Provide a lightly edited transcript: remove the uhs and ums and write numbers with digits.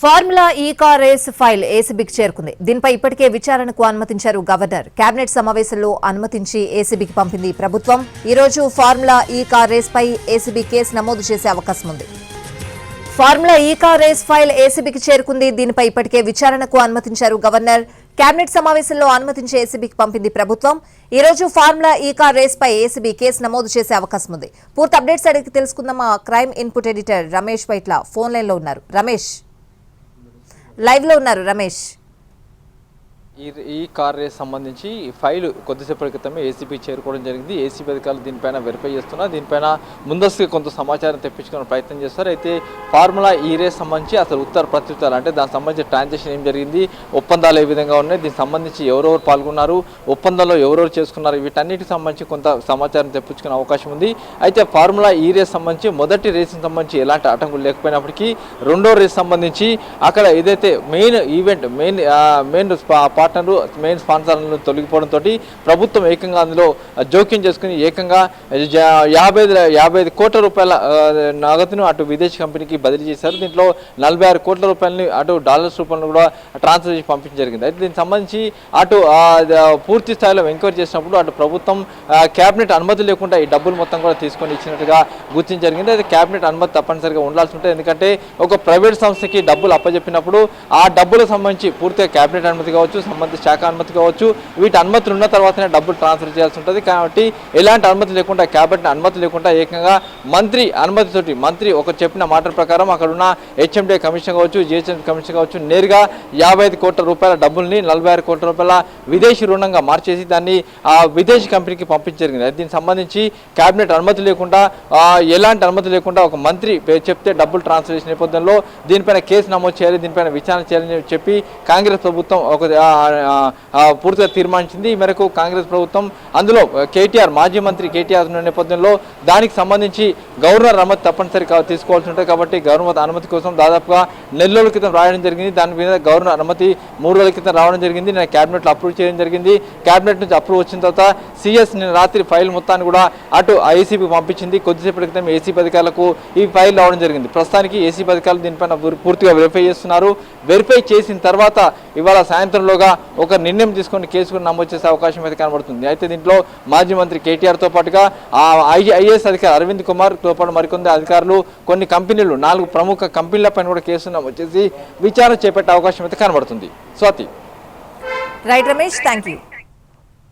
Formula E car race file ఏసీబీకి చేరుకుంది. దీనిపై ఇప్పటికే విచారణకు అనుమతించారు గవర్నర్. కేబినెట్ సమావేశంలో అనుమతించి ఏసీబీకి పంపింది ప్రభుత్వం. ఈ రోజు ఫార్ములా ఈ కార్ రేస్ పై ఏసీబీ కేసు నమోదు చేసే అవకాశం ఉంది. Formula E car race file ఏసీబీకి చేరుకుంది. దీనిపై ఇప్పటికే విచారణకు అనుమతించారు గవర్నర్. కేబినెట్ సమావేశంలో అనుమతించి ఏసీబీకి పంపింది ప్రభుత్వం. ఈ రోజు ఫార్ములా ఈ కార్ రేస్ పై ఏసీబీ కేసు నమోదు చేసే అవకాశం ఉంది. పూర్తి అప్డేట్స్ అడిగి తెలుసుకుందాం. మా crime input editor Ramesh Paitla phone line లో ఉన్నారు. రమేష్, లైవ్ లో ఉన్నారు. రమేష్, ఈ కార్ రేస్ సంబంధించి ఫైల్ కొద్దిసేపటి క్రితమే ఏసీబీ చేరుకోవడం జరిగింది. ఏసీబీ అధికారులు దీనిపైన వెరిఫై చేస్తున్నారు. దీనిపైన ముందస్తుగా కొంత సమాచారం తెప్పించుకునే ప్రయత్నం చేస్తారు. అయితే ఫార్ములా ఈ రేస్ సంబంధించి అసలు ఉత్తర ప్రత్యుత్తరాలు అంటే దానికి సంబంధించి ట్రాన్సాక్షన్ ఏం జరిగింది, ఒప్పందాలు ఏ విధంగా ఉన్నాయి, దీనికి సంబంధించి ఎవరెవరు పాల్గొన్నారు, ఒప్పందంలో ఎవరెవరు చేసుకున్నారు, వీటన్నిటికి సంబంధించి కొంత సమాచారం తెప్పించుకునే అవకాశం ఉంది. అయితే ఫార్ములా ఈ రేస్ సంబంధించి మొదటి రేస్కి సంబంధించి ఎలాంటి ఆటంకులు లేకపోయినప్పటికీ రెండో రేస్ సంబంధించి అక్కడ ఏదైతే మెయిన్ ఈవెంట్ మెయిన్ మెయిన్ స్పాన్సర్లను తొలగిపోవడంతో ప్రభుత్వం ఏకంగా అందులో జోక్యం చేసుకుని ఏకంగా 55 కోట్ల రూపాయల నగదును అటు విదేశీ కంపెనీకి బదిలీ చేశారు. దీంట్లో 46 కోట్ల రూపాయలని అటు డాలర్స్ రూపంలో కూడా ట్రాన్స్ఫర్ చేసి పంపించడం జరిగింది. అయితే దీనికి సంబంధించి అటు పూర్తి స్థాయిలో ఎంక్వైరీ చేసినప్పుడు అటు ప్రభుత్వం క్యాబినెట్ అనుమతి లేకుండా ఈ డబ్బులు మొత్తం కూడా తీసుకొని ఇచ్చినట్టుగా గుర్తించడం జరిగింది. అయితే క్యాబినెట్ అనుమతి తప్పనిసరిగా ఉండాల్సి ఉంటుంది. ఎందుకంటే ఒక ప్రైవేట్ సంస్థకి డబ్బులు అప్పచెప్పినప్పుడు ఆ డబ్బులకు సంబంధించి పూర్తిగా క్యాబినెట్ అనుమతి కావచ్చు, సంబంధిత శాఖ అనుమతి కావచ్చు, వీటి అనుమతులు ఉన్న తర్వాతనే డబ్బులు ట్రాన్స్ఫర్ చేయాల్సి ఉంటుంది. కాబట్టి ఎలాంటి అనుమతి లేకుండా, క్యాబినెట్ అనుమతి లేకుండా ఏకంగా మంత్రి అనుమతితోటి మంత్రి ఒక చెప్పిన మాట ప్రకారం అక్కడ ఉన్న హెచ్ఎండిఏ కమిషన్ కావచ్చు, జిహెచ్ఎం కమిషన్ కావచ్చు, నేరుగా 55 కోట్ల రూపాయల డబ్బుల్ని 46 కోట్ల రూపాయల విదేశీ రుణంగా మార్చేసి దాన్ని ఆ విదేశీ కంపెనీకి పంపించడం జరిగింది. దీనికి సంబంధించి క్యాబినెట్ అనుమతి లేకుండా, ఎలాంటి అనుమతి లేకుండా ఒక మంత్రి చెప్తే డబ్బులు ట్రాన్స్ఫర్ చేసిన నేపథ్యంలో దీనిపైన కేసు నమోదు చేయాలి, దీనిపైన విచారణ చేయాలని చెప్పి కాంగ్రెస్ ప్రభుత్వం ఒక పూర్తిగా తీర్మానించింది. ఈ మేరకు కాంగ్రెస్ ప్రభుత్వం అందులో కేటీఆర్, మాజీ మంత్రి కేటీఆర్ ఉన్న నేపథ్యంలో దానికి సంబంధించి గవర్నర్ అనుమతి తప్పనిసరిగా తీసుకోవాల్సి ఉంటుంది. కాబట్టి గవర్నర్ అనుమతి కోసం దాదాపుగా నెల రోజుల క్రితం రాయడం జరిగింది. దాని మీద గవర్నర్ అనుమతి 3 రోజుల క్రితం రావడం జరిగింది. నేను క్యాబినెట్లో అప్రూవ్ చేయడం జరిగింది. క్యాబినెట్ నుంచి అప్రూవ్ వచ్చిన తర్వాత సిఎస్ నిన్న రాత్రి ఫైల్ మొత్తాన్ని కూడా అటు ఐసీబీ పంపించింది. కొద్దిసేపటి క్రితం ఏసీబీ అధికారులకు ఈ ఫైల్ రావడం జరిగింది. ప్రస్తుతానికి ఏసీబీ అధికారులు దీనిపైన పూర్తిగా వెరిఫై చేస్తున్నారు. వెరిఫై చేసిన తర్వాత ఇవాళ సాయంత్రంలోగా ఒక నిర్ణయం తీసుకొని కేసు కూడా నమోదు చేసే అవకాశం అయితే కనబడుతుంది. అయితే దీంట్లో మాజీ మంత్రి కేటీఆర్తో పాటుగా ఐఏఎస్ అధికారి అరవింద్ కుమార్తో పాటు మరికొంది అధికారులు, కొన్ని కంపెనీలు, 4 ప్రముఖ కంపెనీలపైన కూడా కేసు నమోదు చేసి విచారణ చేపట్టే అవకాశం అయితే కనబడుతుంది. Swathi. Right Ramesh, thank you.